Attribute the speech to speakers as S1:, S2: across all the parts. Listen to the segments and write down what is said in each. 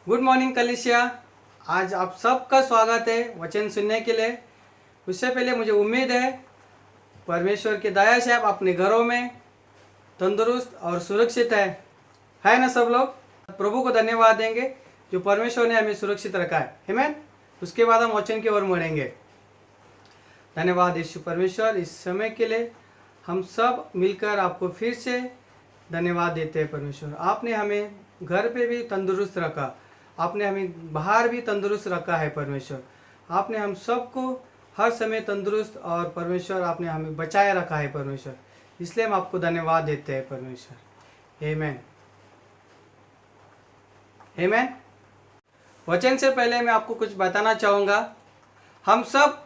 S1: Good morning कलिसिया। आज आप सबका स्वागत है वचन सुनने के लिए। उससे पहले मुझे उम्मीद है परमेश्वर की दया से आप अपने घरों में तंदुरुस्त और सुरक्षित है ना सब लोग। प्रभु को धन्यवाद देंगे जो परमेश्वर ने हमें सुरक्षित रखा है। आमीन। उसके बाद हम वचन की ओर मुड़ेंगे। धन्यवाद यीशु परमेश्वर इस समय के लिए। हम सब मिलकर आपको फिर से धन्यवाद देते हैं परमेश्वर। आपने हमें घर पे भी तंदुरुस्त रखा, आपने हमें बाहर भी तंदुरुस्त रखा है परमेश्वर। आपने हम सबको हर समय तंदुरुस्त और परमेश्वर आपने हमें बचाए रखा है परमेश्वर। इसलिए हम आपको धन्यवाद देते हैं परमेश्वर। आमीन आमीन। वचन से पहले मैं आपको कुछ बताना चाहूँगा। हम सब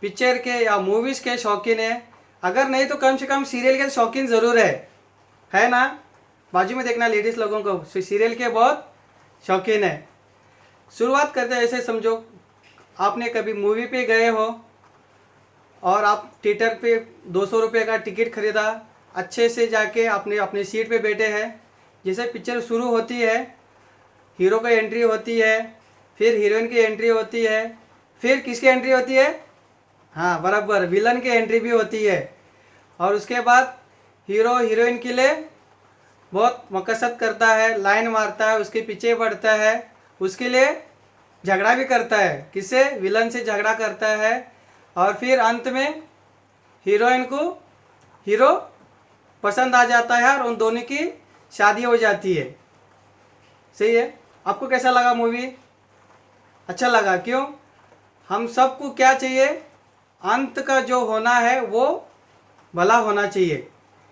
S1: पिक्चर के या मूवीज़ के शौकीन हैं। अगर नहीं तो कम से कम सीरियल के शौकीन ज़रूर है ना। बाजू में देखना लेडीज़ लोगों को सीरियल के बहुत शौकीन है। शुरुआत करते हैं। ऐसे समझो आपने कभी मूवी पे गए हो और आप थिएटर पे 200 रुपये का टिकट खरीदा, अच्छे से जाके आपने अपने सीट पे बैठे हैं। जैसे पिक्चर शुरू होती है, हीरो का एंट्री होती है, फिर हीरोइन की एंट्री होती है, फिर किसकी एंट्री होती है? हाँ बराबर, विलन की एंट्री भी होती है। और उसके बाद हीरो हीरोइन के लिए बहुत मकसद करता है, लाइन मारता है, उसके पीछे बढ़ता है, उसके लिए झगड़ा भी करता है। किससे? विलन से झगड़ा करता है। और फिर अंत में हीरोइन को हीरो पसंद आ जाता है और उन दोनों की शादी हो जाती है। सही है। आपको कैसा लगा मूवी? अच्छा लगा। क्यों? हम सबको क्या चाहिए? अंत का जो होना है वो भला होना चाहिए।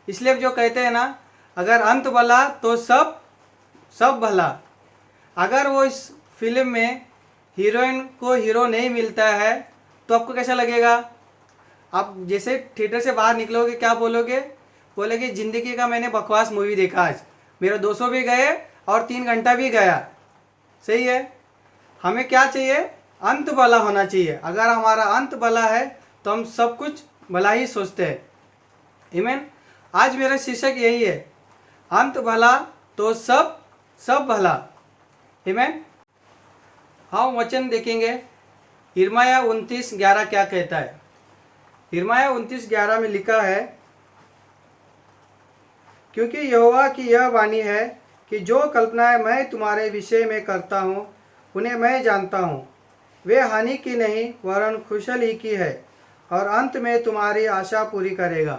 S1: इसलिए जो कहते हैं ना, अगर अंत भला तो सब सब भला। अगर वो इस फिल्म में हीरोइन को हीरो नहीं मिलता है तो आपको कैसा लगेगा? आप जैसे थिएटर से बाहर निकलोगे क्या बोलोगे? बोलोगे ज़िंदगी का मैंने बकवास मूवी देखा आज, मेरा 200 भी गए और 3 घंटा भी गया। सही है। हमें क्या चाहिए? अंत भला होना चाहिए। अगर हमारा अंत भला है तो हम सब कुछ भला ही सोचते हैं। आमीन। आज मेरा शीर्षक यही है, अंत भला तो सब सब भला। आमीन। हम वचन देखेंगे। यिर्मयाह 29:11 क्या कहता है? यिर्मयाह 29:11 में लिखा है, क्योंकि यहोवा की यह वाणी है कि जो कल्पनाएं मैं तुम्हारे विषय में करता हूँ उन्हें मैं जानता हूँ। वे हानि की नहीं वरन कुशल ही की है और अंत में तुम्हारी आशा पूरी करेगा।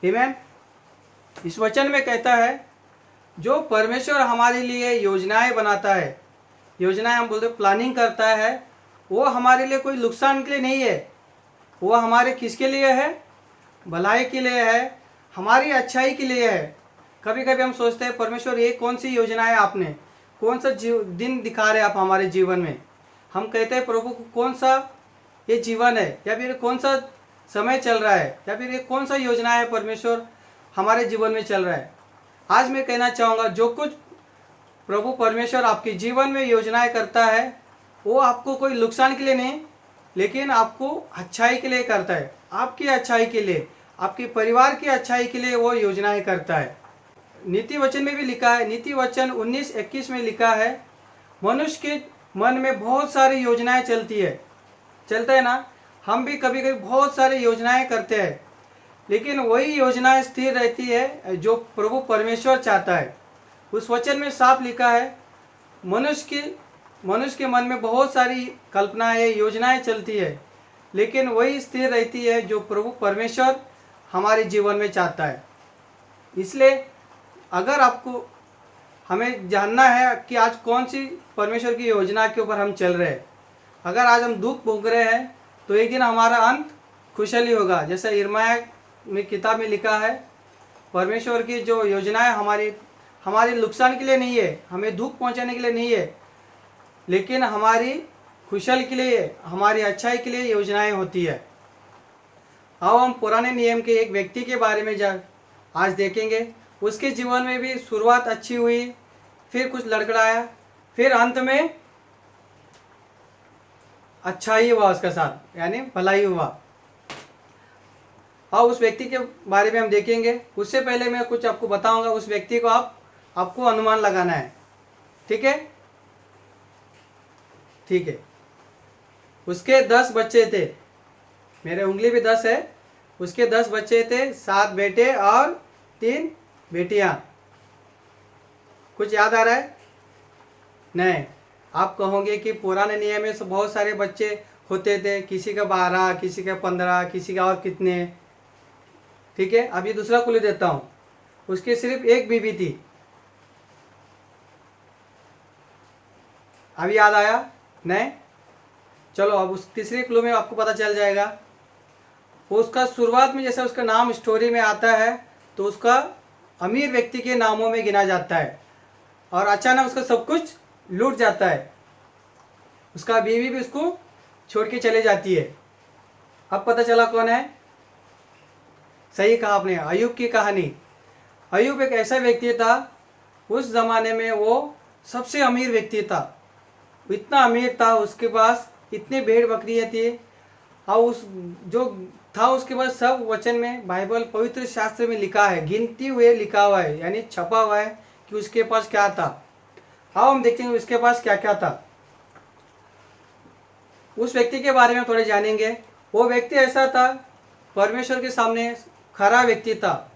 S1: आमीन। इस वचन में कहता है जो परमेश्वर हमारे लिए योजनाएं बनाता है, योजनाएं हम बोलते प्लानिंग करता है, वो हमारे लिए कोई नुकसान के लिए नहीं है। वो हमारे किसके लिए है? भलाई के लिए है, हमारी अच्छाई के लिए है। कभी कभी हम सोचते हैं परमेश्वर ये कौन सी योजना है, आपने कौन सा दिन दिखा रहे आप हमारे जीवन में। हम कहते हैं प्रभु को कौन सा ये जीवन है, या फिर कौन सा समय चल रहा है, या फिर ये कौन सा योजना है परमेश्वर हमारे जीवन में चल रहा है। आज मैं कहना चाहूँगा जो कुछ प्रभु परमेश्वर आपके जीवन में योजनाएं करता है वो आपको कोई नुकसान के लिए नहीं, लेकिन आपको अच्छाई के लिए करता है। आपकी अच्छाई के लिए, आपके परिवार की अच्छाई के लिए वो योजनाएं करता है। नीति वचन में भी लिखा है, नीति वचन 19:21 में लिखा है, मनुष्य के मन में बहुत सारी योजनाएं चलता है ना। हम भी कभी कभी बहुत सारी योजनाएं करते हैं, लेकिन वही योजनाएं स्थिर रहती है जो प्रभु परमेश्वर चाहता है। उस वचन में साफ लिखा है, मनुष्य के मन में बहुत सारी कल्पनाएं योजनाएं चलती है, लेकिन वही स्थिर रहती है जो प्रभु परमेश्वर हमारे जीवन में चाहता है। इसलिए अगर आपको हमें जानना है कि आज कौन सी परमेश्वर की योजना के ऊपर हम चल रहे हैं। अगर आज हम दुख भोग रहे हैं तो एक दिन हमारा अंत खुशहाली होगा। जैसे यिर्मयाह में किताब में लिखा है, परमेश्वर की जो योजनाएं हमारे नुकसान के लिए नहीं है, हमें दुख पहुंचाने के लिए नहीं है, लेकिन हमारी खुशहाल के लिए, हमारी अच्छाई के लिए योजनाएं होती है। आओ हम पुराने नियम के एक व्यक्ति के बारे में आज देखेंगे। उसके जीवन में भी शुरुआत अच्छी हुई, फिर कुछ लड़खड़ाया, फिर अंत में अच्छा ही हुआ उसका साथ, यानी भलाई हुआ। आओ उस व्यक्ति के बारे में हम देखेंगे। उससे पहले मैं कुछ आपको बताऊंगा। उस व्यक्ति को आपको अनुमान लगाना है, ठीक है। ठीक है। उसके 10 बच्चे थे, मेरे उंगली भी 10 है। उसके 10 बच्चे थे, 7 बेटे और 3 बेटियां। कुछ याद आ रहा है? नहीं। आप कहोगे कि पुराने नियम में से बहुत सारे बच्चे होते थे, किसी का 12, किसी का 15, किसी का और कितने। ठीक है, अब ये दूसरा क्लू देता हूं। उसकी सिर्फ एक बीवी थी। अभी याद आया? नहीं? चलो अब उस तीसरे क्लू में आपको पता चल जाएगा। उसका शुरुआत में जैसे उसका नाम स्टोरी में आता है तो उसका अमीर व्यक्ति के नामों में गिना जाता है, और अचानक उसका सब कुछ लूट जाता है। उसका बीवी भी उसको छोड़ के चले जाती है। अब पता चला कौन है? सही कहा आपने, अयूब की कहानी। अयूब एक ऐसा व्यक्ति था, उस जमाने में वो सबसे अमीर व्यक्ति था। इतना अमीर था, उसके पास इतने भेड़ बकरियां थी, और उस जो था उसके पास सब वचन में, बाइबल पवित्र शास्त्र में लिखा है, गिनती हुए लिखा हुआ है, यानी छपा हुआ है कि उसके पास क्या था। आओ हम देखेंगे उसके पास क्या क्या था। उस व्यक्ति के बारे में थोड़े जानेंगे। वो व्यक्ति ऐसा था, परमेश्वर के सामने खरा व्यक्ति था,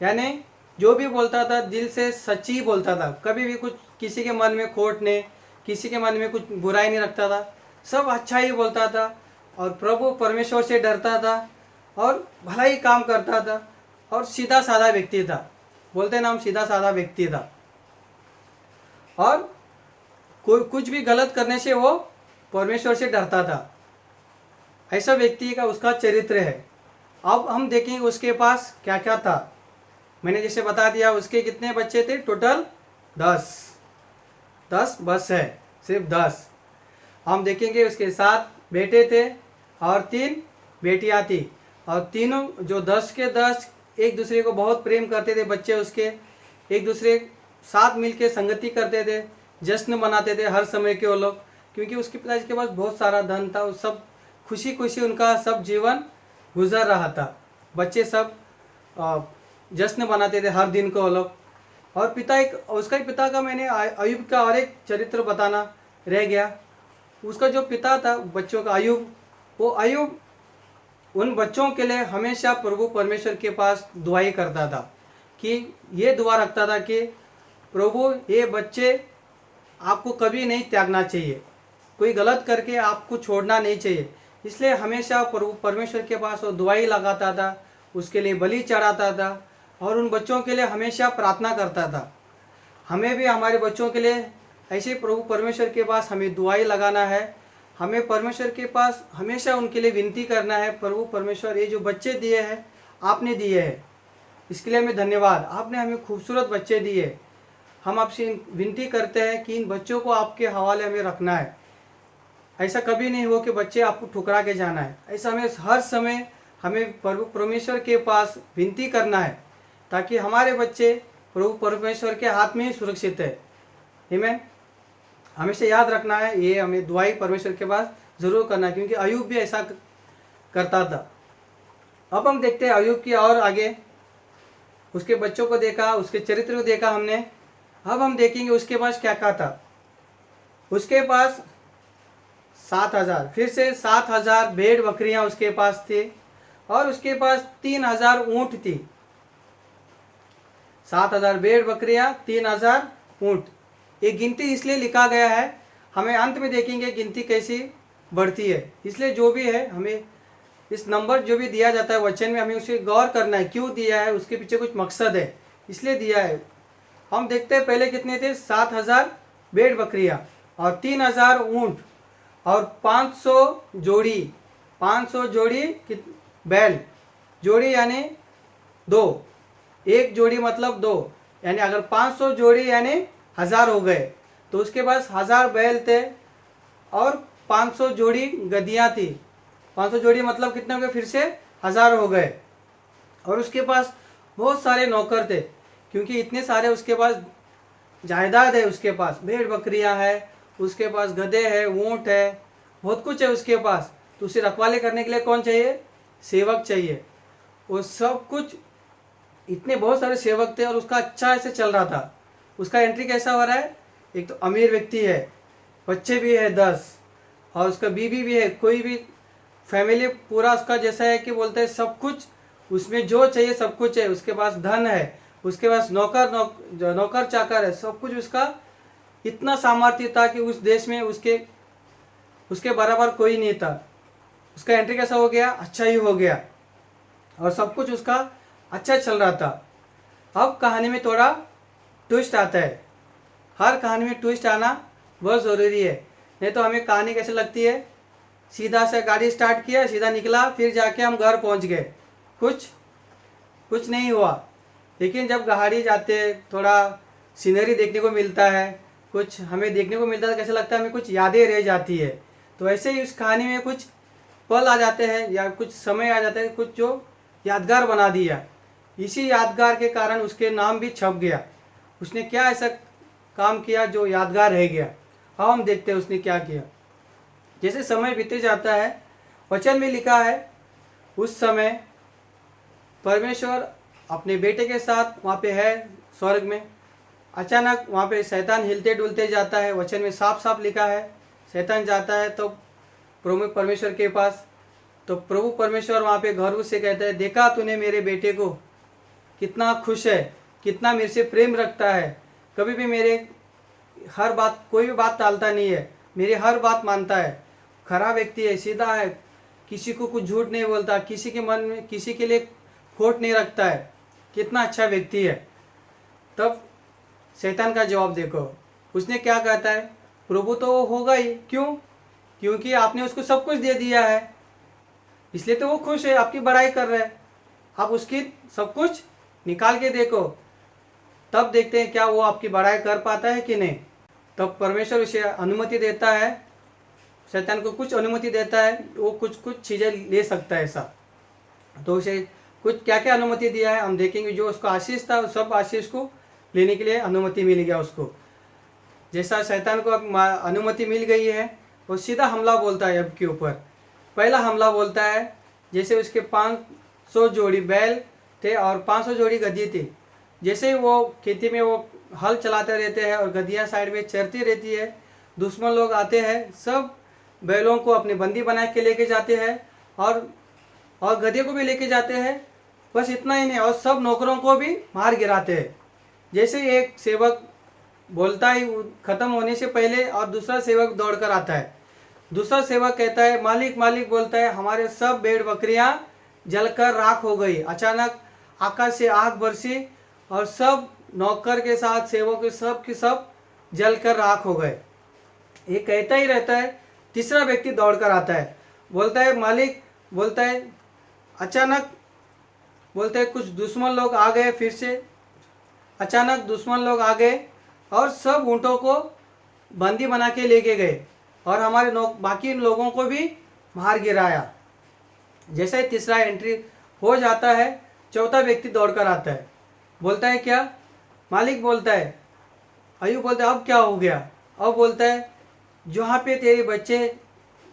S1: यानी जो भी बोलता था दिल से सच्ची बोलता था, कभी भी कुछ किसी के मन में खोट नहीं, किसी के मन में कुछ बुराई नहीं रखता था, सब अच्छा ही बोलता था, और प्रभु परमेश्वर से डरता था, और भला ही काम करता था, और सीधा साधा व्यक्ति था। बोलते नाम सीधा साधा व्यक्ति था, और कोई कुछ भी गलत करने से वो परमेश्वर से डरता था। ऐसा व्यक्ति का उसका चरित्र है। अब हम देखेंगे उसके पास क्या क्या था। मैंने जैसे बता दिया, उसके कितने बच्चे थे? टोटल 10 बस है, सिर्फ 10। हम देखेंगे उसके 7 बेटे थे और 3 बेटियां थी, और तीनों जो 10 के 10 एक दूसरे को बहुत प्रेम करते थे। बच्चे उसके एक दूसरे साथ मिलके संगति करते थे, जश्न मनाते थे हर समय के वो लोग, क्योंकि उसके पिताजी के पास बहुत सारा धन था। उस सब खुशी खुशी उनका सब जीवन गुजर रहा था। बच्चे सब जश्न मनाते थे हर दिन को वो लोग। और पिता एक उसका पिता का, मैंने अयूब का और एक चरित्र बताना रह गया। उसका जो पिता था बच्चों का, अयूब, वो अयूब उन बच्चों के लिए हमेशा प्रभु परमेश्वर के पास दुआई करता था, कि ये दुआ रखता था कि प्रभु ये बच्चे आपको कभी नहीं त्यागना चाहिए, कोई गलत करके आपको छोड़ना नहीं चाहिए। इसलिए हमेशा प्रभु परमेश्वर के पास वो दुआई लगाता था, उसके लिए बलि चढ़ाता था, और उन बच्चों के लिए हमेशा प्रार्थना करता था। हमें भी हमारे बच्चों के लिए ऐसे प्रभु परमेश्वर के पास हमें दुआई लगाना है। हमें परमेश्वर के पास हमेशा उनके लिए विनती करना है, प्रभु परमेश्वर ये जो बच्चे दिए हैं आपने दिए हैं, इसके लिए हमें धन्यवाद, आपने हमें खूबसूरत बच्चे दिए। हम आपसे विनती करते हैं कि इन बच्चों को आपके हवाले हमें रखना है। ऐसा कभी नहीं हो कि बच्चे आपको ठुकरा के जाना है। ऐसा हमें हर समय हमें प्रभु परमेश्वर के पास विनती करना है, ताकि हमारे बच्चे प्रभु परमेश्वर के हाथ में ही सुरक्षित है। आमीन। हमेशा याद रखना है, ये हमें दुआई परमेश्वर के पास जरूर करना है, क्योंकि अयूब भी ऐसा करता था। अब हम देखते हैं अयूब की और आगे। उसके बच्चों को देखा, उसके चरित्र को देखा हमने। अब हम देखेंगे उसके पास क्या क्या था। उसके पास 7,000, फिर से 7,000 भेड़ बकरियां उसके पास थी, और उसके पास 3,000 ऊंट थी। 7,000 भेड़ बकरियां, 3,000 ऊंट। ये गिनती इसलिए लिखा गया है, हमें अंत में देखेंगे गिनती कैसी बढ़ती है। इसलिए जो भी है हमें इस नंबर जो भी दिया जाता है वचन में, हमें उसे गौर करना है, क्यों दिया है, उसके पीछे कुछ मकसद है, इसलिए दिया है। हम देखते हैं पहले कितने थे? 7,000 भेड़ बकरियां और 3,000 ऊंट और 500 जोड़ी, 500 जोड़ी बैल। जोड़ी यानी 2, एक जोड़ी मतलब 2, यानी अगर 500 जोड़ी यानी 1000 हो गए, तो उसके पास 1000 बैल थे और 500 जोड़ी गधियां थी। 500 जोड़ी मतलब कितने हो गए? फिर से 1000 हो गए। और उसके पास बहुत सारे नौकर थे, क्योंकि इतने सारे उसके पास जायदाद है। उसके पास भेड़ बकरियां है, उसके पास गधे हैं, ऊंट है, बहुत कुछ है उसके पास। तो उसे रखवाले करने के लिए कौन चाहिए? सेवक चाहिए। वो सब कुछ, इतने बहुत सारे सेवक थे, और उसका अच्छा से चल रहा था। उसका एंट्री कैसा हो रहा है? एक तो अमीर व्यक्ति है, बच्चे भी है 10, और उसका बीवी भी है, कोई भी फैमिली पूरा उसका जैसा है कि बोलते हैं सब कुछ उसमें जो चाहिए सब कुछ है, उसके पास धन है, उसके पास नौकर चाकर है, सब कुछ उसका इतना सामर्थ्य था कि उस देश में उसके उसके बराबर कोई नहीं था। उसका एंट्री कैसा हो गया? अच्छा ही हो गया और सब कुछ उसका अच्छा चल रहा था। अब कहानी में थोड़ा ट्विस्ट आता है। हर कहानी में ट्विस्ट आना बहुत ज़रूरी है, नहीं तो हमें कहानी कैसे लगती है, सीधा से गाड़ी स्टार्ट किया, सीधा निकला, फिर जाके हम घर पहुंच गए, कुछ नहीं हुआ। लेकिन जब गाड़ी जाते थोड़ा सीनरी देखने को मिलता है, कुछ हमें देखने को मिलता है, कैसा लगता है, हमें कुछ यादें रह जाती है। तो ऐसे ही उस कहानी में कुछ पल आ जाते हैं या कुछ समय आ जाता है, कुछ जो यादगार बना दिया। इसी यादगार के कारण उसके नाम भी छप गया। उसने क्या ऐसा काम किया जो यादगार रह गया। अब हम देखते हैं उसने क्या किया। जैसे समय बीते जाता है, वचन में लिखा है उस समय परमेश्वर अपने बेटे के साथ वहाँ पे है स्वर्ग में। अचानक वहाँ पे शैतान हिलते डुलते जाता है। वचन में साफ साफ लिखा है शैतान जाता है तो प्रभु परमेश्वर के पास। तो प्रभु परमेश्वर वहाँ पे गर्व से कहता है, देखा तूने मेरे बेटे को, कितना खुश है, कितना मेरे से प्रेम रखता है, कभी भी मेरे हर बात, कोई भी बात टालता नहीं है, मेरी हर बात मानता है, खरा व्यक्ति है, सीधा है, किसी को कुछ झूठ नहीं बोलता, किसी के मन में किसी के लिए खोट नहीं रखता है, कितना अच्छा व्यक्ति है। तब शैतान का जवाब देखो, उसने क्या कहता है, प्रभु तो वो होगा ही, क्यों? क्योंकि आपने उसको सब कुछ दे दिया है, इसलिए तो वो खुश है, आपकी बड़ाई कर रहा है। आप उसकी सब कुछ निकाल के देखो, तब देखते हैं क्या वो आपकी बड़ाई कर पाता है कि नहीं। तब परमेश्वर उसे अनुमति देता है, शैतान को कुछ अनुमति देता है, वो कुछ कुछ चीज़ें ले सकता है ऐसा। तो उसे कुछ क्या क्या अनुमति दिया है हम देखेंगे। जो उसका आशीष था, सब आशीष को लेने के लिए अनुमति मिल गया उसको। जैसा शैतान को अब अनुमति मिल गई है, वो सीधा हमला बोलता है अब के ऊपर। पहला हमला बोलता है, जैसे उसके 500 जोड़ी बैल थे और 500 जोड़ी गद्दी थी। जैसे ही वो खेती में वो हल चलाते रहते हैं और गद्दियाँ साइड में चरती रहती है, दुश्मन लोग आते हैं, सब बैलों को अपने बंदी बना के लेके जाते हैं और गधे को भी लेके जाते हैं। बस इतना ही नहीं, और सब नौकरों को भी मार गिराते हैं। जैसे एक सेवक बोलता ही खत्म होने से पहले और दूसरा सेवक दौड़कर आता है। दूसरा सेवक कहता है, मालिक मालिक, बोलता है, हमारे सब भेड़ बकरियां जलकर राख हो गई। अचानक आकाश से आग बरसी और सब नौकर के साथ सेवक के सब जलकर राख हो गए। ये कहता ही रहता है, तीसरा व्यक्ति दौड़कर आता है, बोलता है, मालिक, बोलता है, अचानक, बोलते हैं, कुछ दुश्मन लोग आ गए। फिर से अचानक दुश्मन लोग आ गए और सब ऊँटों को बंदी बना के लेके गए और हमारे बाकी लोगों को भी मार गिराया। जैसे ही तीसरा एंट्री हो जाता है, चौथा व्यक्ति दौड़कर आता है, बोलता है, क्या? मालिक, बोलता है, अय्यूब बोलता है, अब क्या हो गया? अब बोलता है, जहाँ पे तेरे बच्चे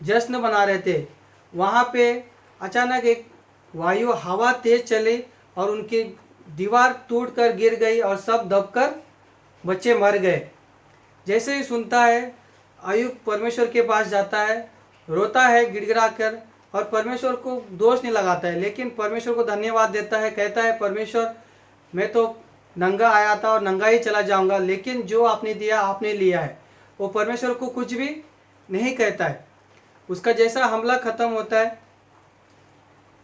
S1: जश्न बना रहे थे, वहाँ पे अचानक एक वायु हवा तेज चली और उनकी दीवार टूटकर गिर गई और सब दबकर बच्चे मर गए। जैसे ही सुनता है, अय्यूब परमेश्वर के पास जाता है, रोता है गिड़गिड़ा कर और परमेश्वर को दोष नहीं लगाता है, लेकिन परमेश्वर को धन्यवाद देता है। कहता है, परमेश्वर, मैं तो नंगा आया था और नंगा ही चला जाऊंगा, लेकिन जो आपने दिया आपने लिया है। वो परमेश्वर को कुछ भी नहीं कहता है। उसका जैसा हमला खत्म होता है,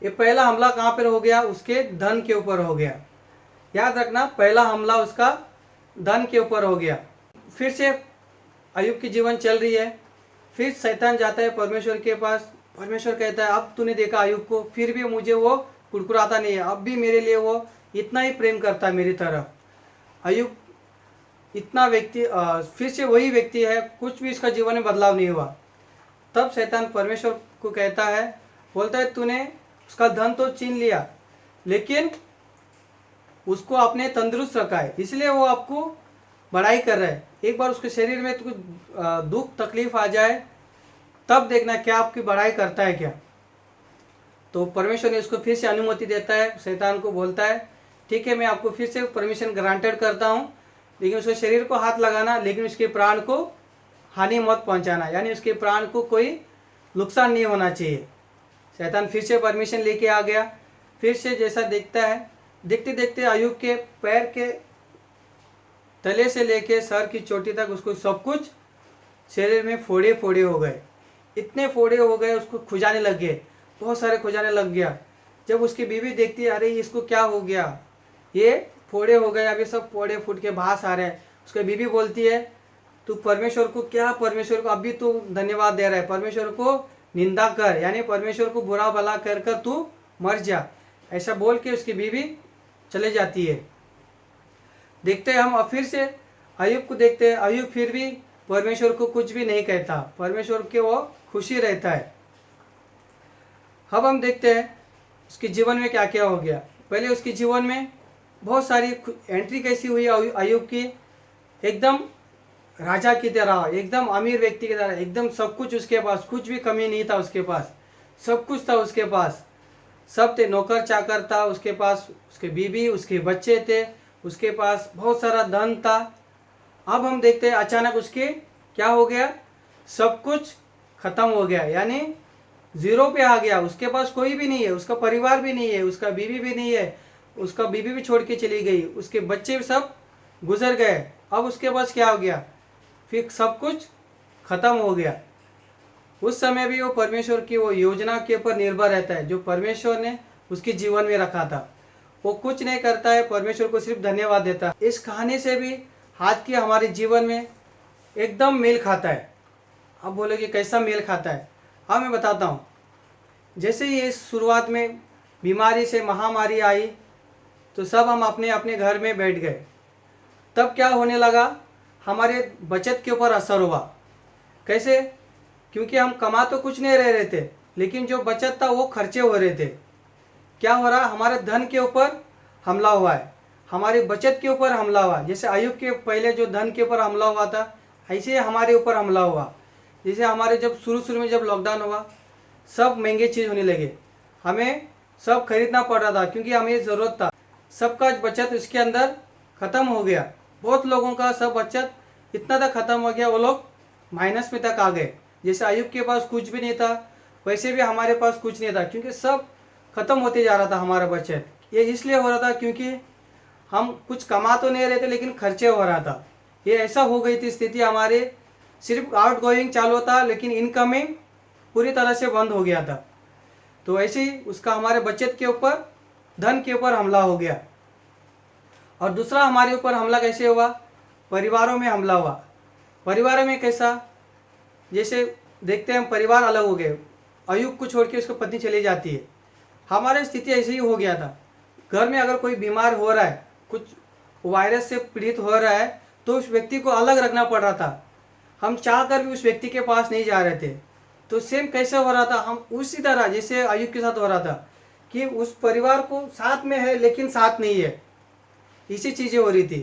S1: ये पहला हमला कहाँ पर हो गया? उसके धन के ऊपर हो गया। याद रखना, पहला हमला उसका धन के ऊपर हो गया। फिर से अय्यूब की जीवन चल रही है। फिर शैतान जाता है परमेश्वर के पास। परमेश्वर कहता है, अब तूने देखा अय्यूब को, फिर भी मुझे वो कुड़कुड़ाता नहीं है, अब भी मेरे लिए वो इतना ही प्रेम करता है मेरी तरफ। अय्यूब इतना व्यक्ति फिर से वही व्यक्ति है, कुछ भी इसका जीवन में बदलाव नहीं हुआ। तब शैतान परमेश्वर को कहता है, बोलता है, तूने उसका धन तो छीन लिया, लेकिन उसको आपने तंदुरुस्त रखा है, इसलिए वो आपको बड़ाई कर रहा है। एक बार उसके शरीर में कुछ दुख तकलीफ आ जाए, तब देखना क्या आपकी बड़ाई करता है क्या। तो परमेश्वर ने उसको फिर से अनुमति देता है। शैतान को बोलता है, ठीक है, मैं आपको फिर से परमिशन ग्रांटेड करता हूँ, लेकिन उसके शरीर को हाथ लगाना, लेकिन उसके प्राण को हानि मत पहुँचाना, यानी उसके प्राण को कोई नुकसान नहीं होना चाहिए। शैतान फिर से परमिशन लेके आ गया। फिर से जैसा देखता है, देखते देखते अय्यूब के पैर के तले से लेके सर की चोटी तक उसको सब कुछ शरीर में फोड़े फोड़े हो गए। इतने फोड़े हो गए, उसको खुजाने लग गए, बहुत सारे खुजाने लग गया। जब उसकी बीवी देखती है, अरे इसको क्या हो गया, ये फोड़े हो गए, अभी सब फोड़े फूट के बाहर आ रहे हैं। उसकी बीवी बोलती है, तू परमेश्वर को क्या, परमेश्वर को अभी तू धन्यवाद दे रहा है, परमेश्वर को निंदा कर, यानी परमेश्वर को बुरा भला कर कर तू मर जा। ऐसा बोल के उसकी बीवी चले जाती है। देखते हैं हम अब फिर से अय्यूब को देखते हैं। अय्यूब फिर भी परमेश्वर को कुछ भी नहीं कहता, परमेश्वर के वो खुशी रहता है। अब हम देखते हैं उसके जीवन में क्या क्या हो गया। पहले उसके जीवन में बहुत सारी एंट्री कैसी हुई अय्यूब की, एकदम राजा की तरह, एकदम अमीर व्यक्ति की तरह, एकदम सब कुछ उसके पास, कुछ भी कमी नहीं था उसके पास, सब कुछ था उसके पास, सब थे, नौकर चाकर था उसके पास, उसके बीवी उसके बच्चे थे, उसके पास बहुत सारा धन था। अब हम देखते हैं अचानक उसके क्या हो गया, सब कुछ खत्म हो गया, यानी जीरो पे आ गया। उसके पास कोई भी नहीं है, उसका परिवार भी नहीं है, उसका बीवी भी नहीं है, उसका बीवी भी छोड़ के चली गई, उसके बच्चे भी सब गुजर गए। अब उसके पास क्या हो गया, फिर सब कुछ खत्म हो गया। उस समय भी वो परमेश्वर की वो योजना के ऊपर निर्भर रहता है, जो परमेश्वर ने उसके जीवन में रखा था। वो कुछ नहीं करता है, परमेश्वर को सिर्फ धन्यवाद देता है। इस कहानी से भी आज के हमारे जीवन में एकदम मेल खाता है। अब बोलोगे कैसा मेल खाता है, हाँ मैं बताता हूँ। जैसे ही शुरुआत में बीमारी से महामारी आई, तो सब हम अपने अपने घर में बैठ गए। तब क्या होने लगा, हमारे बचत के ऊपर असर हुआ। कैसे, क्योंकि हम कमा तो कुछ नहीं रह रहे थे, लेकिन जो बचत था वो खर्चे हो रहे थे। क्या हो रहा, हमारे धन के ऊपर हमला हुआ है, हमारी बचत के ऊपर हमला हुआ। जैसे अय्यूब के पहले जो धन के ऊपर हमला हुआ था, ऐसे ही हमारे ऊपर हमला हुआ। जैसे हमारे जब शुरू में जब लॉकडाउन हुआ, सब महंगे चीज़ होने लगे, हमें सब खरीदना पड़ रहा था क्योंकि हमें ज़रूरत था। सबका बचत इसके अंदर ख़त्म हो गया। बहुत लोगों का सब बचत इतना तक ख़त्म हो गया, वो लोग माइनस में तक आ गए। जैसे अय्यूब के पास कुछ भी नहीं था, वैसे भी हमारे पास कुछ नहीं था, क्योंकि सब खत्म होते जा रहा था हमारा बचत। ये इसलिए हो रहा था क्योंकि हम कुछ कमा तो नहीं रहे थे, लेकिन खर्चे हो रहा था। ये ऐसा हो गई थी स्थिति हमारे, सिर्फ आउट गोइंग चालू था, लेकिन इनकमिंग पूरी तरह से बंद हो गया था। तो ऐसे ही उसका हमारे बचत के ऊपर, धन के ऊपर हमला हो गया। और दूसरा हमारे ऊपर हमला कैसे हुआ, परिवारों में हमला हुआ। परिवारों में कैसा, जैसे देखते हैं हम परिवार अलग हो गए, अय्यूब को छोड़ के उसकी पत्नी चली जाती है। हमारी स्थिति ऐसे ही हो गया था। घर में अगर कोई बीमार हो रहा है, कुछ वायरस से पीड़ित हो रहा है, तो उस व्यक्ति को अलग रखना पड़ रहा था। हम चाह कर भी उस व्यक्ति के पास नहीं जा रहे थे। तो सेम कैसे हो रहा था, हम उसी तरह जैसे अय्यूब के साथ हो रहा था कि उस परिवार को साथ में है लेकिन साथ नहीं है, इसी चीज़ें हो रही थी।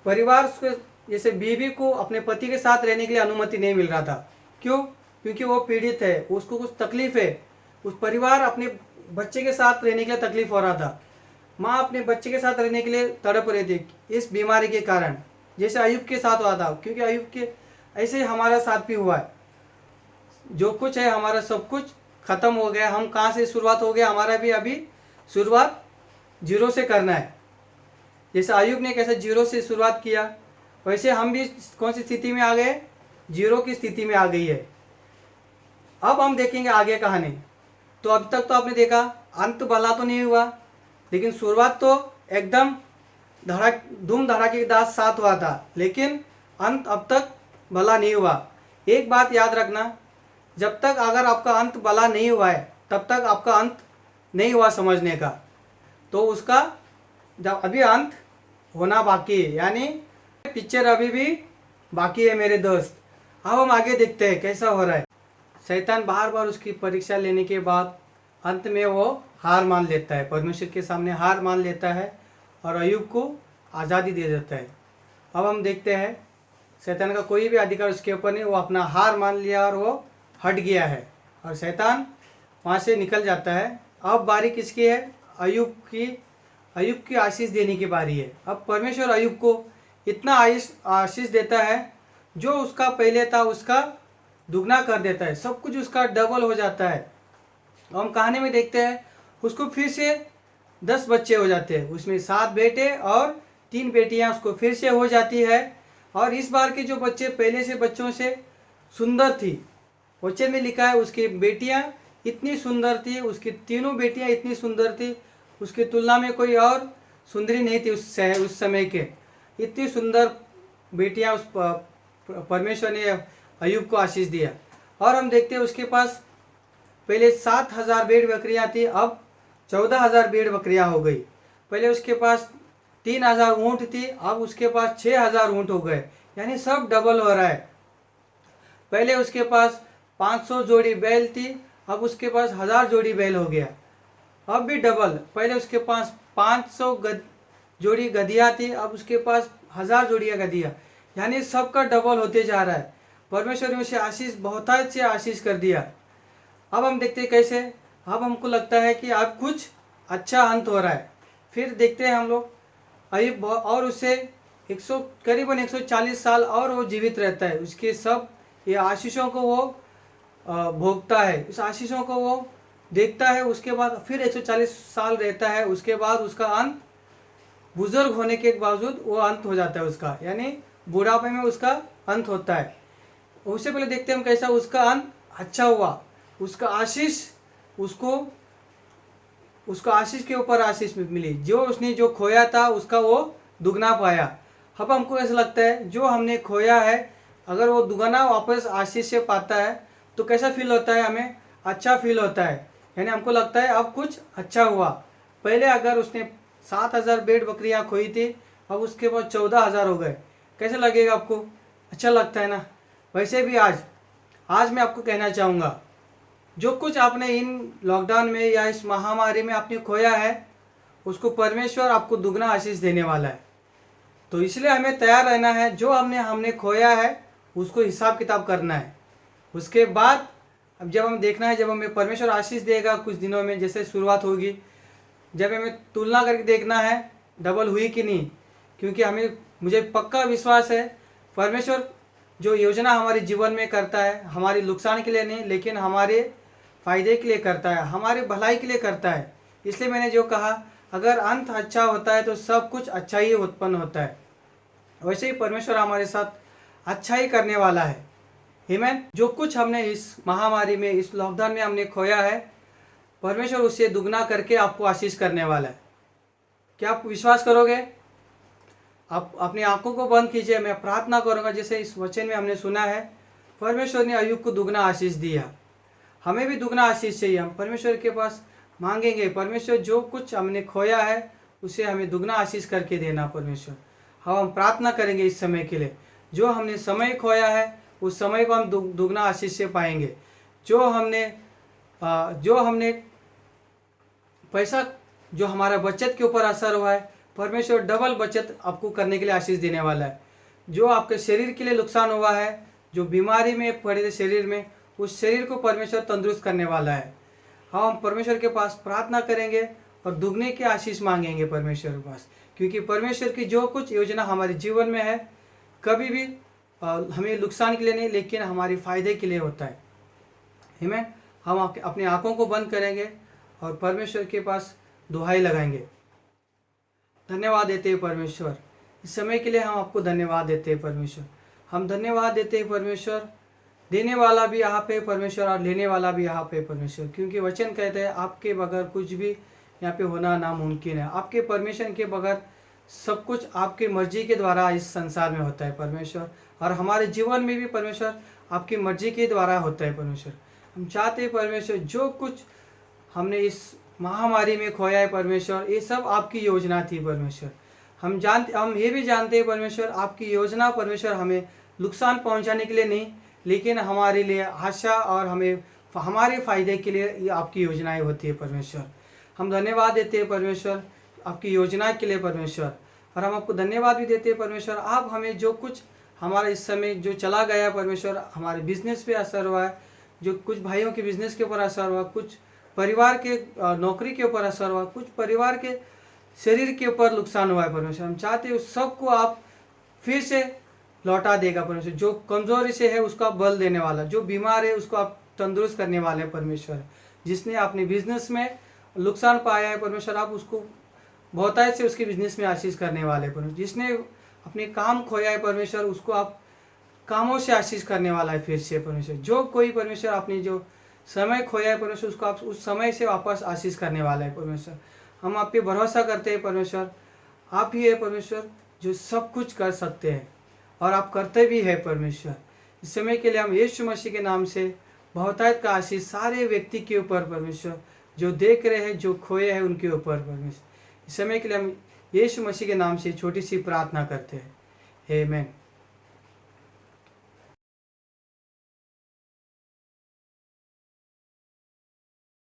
S1: परिवार उसको, जैसे बीवी को अपने पति के साथ रहने के लिए अनुमति नहीं मिल रहा था। क्यों, क्योंकि वो पीड़ित है, उसको कुछ तकलीफ है। उस परिवार अपने बच्चे के साथ रहने के लिए तकलीफ हो रहा था। माँ अपने बच्चे के साथ रहने के लिए तड़प रही थी इस बीमारी के कारण, जैसे अय्यूब के साथ हुआ था। क्योंकि अय्यूब के ऐसे ही हमारा साथ भी हुआ है। जो कुछ है हमारा सब कुछ खत्म हो गया। हम कहाँ से शुरुआत हो गया, हमारा भी अभी शुरुआत जीरो से करना है। जैसे अय्यूब ने कैसे जीरो से शुरुआत किया, वैसे हम भी कौन सी स्थिति में आ गए, जीरो की स्थिति में आ गई है। अब हम देखेंगे आगे कहानी। तो अब तक तो आपने देखा अंत भला तो नहीं हुआ, लेकिन शुरुआत तो एकदम धूम धड़ाके के साथ हुआ था, लेकिन अंत अब तक भला नहीं हुआ। एक बात याद रखना, जब तक अगर आपका अंत भला नहीं हुआ है, तब तक आपका अंत नहीं हुआ समझने का। तो उसका जब अभी अंत होना बाकी है, यानी पिक्चर अभी भी बाकी है मेरे दोस्त। अब हम आगे देखते हैं कैसा हो रहा है। शैतान बार बार उसकी परीक्षा लेने के बाद अंत में वो हार मान लेता है, परमेश्वर के सामने हार मान लेता है और अय्यूब को आज़ादी दे देता है। अब हम देखते हैं शैतान का कोई भी अधिकार उसके ऊपर नहीं, वो अपना हार मान लिया और वो हट गया है और शैतान वहाँ से निकल जाता है। अब बारी किसकी है, अय्यूब की। अय्यूब की आशीष देने की बारी है। अब परमेश्वर अय्यूब को इतना आशीष देता है, जो उसका पहले था उसका दुगना कर देता है, सब कुछ उसका डबल हो जाता है। हम कहानी में देखते हैं उसको फिर से 10 बच्चे हो जाते हैं, उसमें 7 बेटे और 3 बेटियां उसको फिर से हो जाती है। और इस बार के जो बच्चे पहले से बच्चों से सुंदर थी, वचन में लिखा है उसकी बेटियां इतनी सुंदर थी, उसकी तीनों बेटियां इतनी सुंदर थी, उसकी तुलना में कोई और सुंदरी नहीं थी उस समय के। इतनी सुंदर बेटियां उस परमेश्वर ने अय्यूब को आशीष दिया। और हम देखते हैं उसके पास पहले 7,000 भेड़ बकरियां थी, अब 14,000 भेड़ बकरियां हो गई। पहले उसके पास 3,000 ऊँट थी, अब उसके पास 6,000 ऊँट हो गए, यानी सब डबल हो रहा है। पहले उसके पास 500 जोड़ी बैल थी, अब उसके पास 1,000 जोड़ी बैल हो गया, अब भी डबल। पहले उसके पास 500 जोड़ी गधिया थी, अब उसके पास 1,000 जोड़ियाँ गधिया, यानी सबका डबल होते जा रहा है। परमेश्वर ने उसे आशीष बहुत से आशीष कर दिया। अब हम देखते हैं कैसे, अब हमको लगता है कि अब कुछ अच्छा अंत हो रहा है। फिर देखते हैं हम लोग अय्यूब, और उससे 100 करीबन 140 साल और वो जीवित रहता है। उसके सब ये आशीषों को वो भोगता है, इस आशीषों को वो देखता है। उसके बाद फिर 140 साल रहता है, उसके बाद उसका अंत बुजुर्ग होने के बावजूद वो अंत हो जाता है उसका, यानी बुढ़ापे में उसका अंत होता है। उससे पहले देखते हैं हम कैसा उसका अंत अच्छा हुआ। उसका आशीष उसको आशीष के ऊपर आशीष मिली, जो उसने जो खोया था उसका वो दुगना पाया। अब हमको ऐसा लगता है जो हमने खोया है, अगर वो दुगना वापस आशीष से पाता है तो कैसा फील होता है, हमें अच्छा फील होता है, यानी हमको लगता है अब कुछ अच्छा हुआ। पहले अगर उसने 7,000 भेड़ बकरियां खोई थी, अब उसके बाद 14,000 हो गए, कैसा लगेगा आपको? अच्छा लगता है ना। वैसे भी आज मैं आपको कहना चाहूँगा, जो कुछ आपने इन लॉकडाउन में या इस महामारी में आपने खोया है, उसको परमेश्वर आपको दुगना आशीष देने वाला है। तो इसलिए हमें तैयार रहना है, जो हमने खोया है उसको हिसाब किताब करना है। उसके बाद अब जब हम देखना है, जब हमें परमेश्वर आशीष देगा कुछ दिनों में, जैसे शुरुआत होगी, जब हमें तुलना करके देखना है डबल हुई कि नहीं। क्योंकि मुझे पक्का विश्वास है परमेश्वर जो योजना हमारे जीवन में करता है, हमारी नुकसान के लिए नहीं लेकिन हमारे फायदे के लिए करता है, हमारे भलाई के लिए करता है। इसलिए मैंने जो कहा, अगर अंत अच्छा होता है तो सब कुछ अच्छा ही उत्पन्न होता है। वैसे ही परमेश्वर हमारे साथ अच्छा ही करने वाला है। आमीन। जो कुछ हमने इस महामारी में, इस लॉकडाउन में हमने खोया है, परमेश्वर उससे दुगना करके आपको आशीष करने वाला है। क्या आप विश्वास करोगे? आप अपनी आंखों को बंद कीजिए, मैं प्रार्थना करूंगा। जैसे इस वचन में हमने सुना है, परमेश्वर ने अय्यूब को दुगना आशीष दिया, हमें भी दुगना आशीष चाहिए। हम परमेश्वर के पास मांगेंगे, परमेश्वर जो कुछ हमने खोया है उसे हमें दुगना आशीष करके देना परमेश्वर। हम प्रार्थना करेंगे इस समय के लिए, जो हमने समय खोया है उस समय को हम दुगना आशीष से पाएंगे। जो हमने पैसा, जो हमारा बचत के ऊपर असर हुआ है, परमेश्वर डबल बचत आपको करने के लिए आशीष देने वाला है। जो आपके शरीर के लिए नुकसान हुआ है, जो बीमारी में पड़े थे शरीर में, उस शरीर को परमेश्वर तंदुरुस्त करने वाला है। हम परमेश्वर के पास प्रार्थना करेंगे और दुगने की आशीष मांगेंगे परमेश्वर के पास, क्योंकि परमेश्वर की जो कुछ योजना हमारे जीवन में है, कभी भी हमें नुकसान के लिए नहीं लेकिन हमारे फायदे के लिए होता है। आमीन। हम अपनी आंखों को बंद करेंगे और परमेश्वर के पास दुहाई लगाएंगे। धन्यवाद देते हैं परमेश्वर, इस समय के लिए हम आपको धन्यवाद देते हैं परमेश्वर। हम धन्यवाद देते हैं परमेश्वर, देने वाला भी आप है परमेश्वर और लेने वाला भी आप है परमेश्वर। क्योंकि वचन कहते हैं आपके बगैर कुछ भी यहाँ पे होना नामुमकिन है। आपके परमिशन के बगैर सब कुछ आपकी मर्जी के द्वारा इस संसार में होता है परमेश्वर, और हमारे जीवन में भी परमेश्वर आपकी मर्जी के द्वारा होता है परमेश्वर। हम चाहते हैं परमेश्वर, जो कुछ हमने इस महामारी में खोया है परमेश्वर, ये सब आपकी योजना थी परमेश्वर। हम ये भी जानते हैं परमेश्वर, आपकी योजना परमेश्वर हमें नुकसान पहुंचाने के लिए नहीं लेकिन हमारे लिए आशा और हमारे फायदे के लिए ये आपकी योजनाएं होती है परमेश्वर। हम धन्यवाद देते हैं परमेश्वर आपकी योजना के लिए परमेश्वर, और हम आपको धन्यवाद भी देते हैं परमेश्वर। आप हमें जो कुछ हमारा इस समय जो चला गया परमेश्वर, हमारे बिजनेस पे असर हुआ है, जो कुछ भाइयों के बिजनेस के ऊपर असर हुआ, कुछ परिवार के नौकरी के ऊपर असर हुआ, कुछ परिवार के शरीर के ऊपर नुकसान हुआ है परमेश्वर, हम चाहते हैं उस सब को आप फिर से लौटा देगा परमेश्वर। जो कमजोरी से है उसको आप बल देने वाला, जो बीमार है उसको आप तंदुरुस्त करने वाले हैं परमेश्वर। जिसने अपने बिजनेस में नुकसान पाया है परमेश्वर, आप उसको बहुतायत से उसके बिजनेस में आशीष करने वाले परमेश्वर। जिसने अपने काम खोया है परमेश्वर, उसको आप कामों से आशीष करने वाला है फिर से परमेश्वर। जो कोई परमेश्वर अपनी जो समय खोया है परमेश्वर, उसको आप उस समय से वापस आशीष करने वाला है परमेश्वर। हम आप पे भरोसा करते हैं परमेश्वर। आप ही है परमेश्वर जो सब कुछ कर सकते हैं, और आप करते भी है परमेश्वर। इस समय के लिए हम यीशु मसीह के नाम से बहुतायत का आशीष सारे व्यक्ति के ऊपर परमेश्वर, जो देख रहे हैं, जो खोए हैं उनके ऊपर परमेश्वर। इस समय के लिए हम यीशु मसीह के नाम से छोटी सी प्रार्थना करते हैं। आमीन।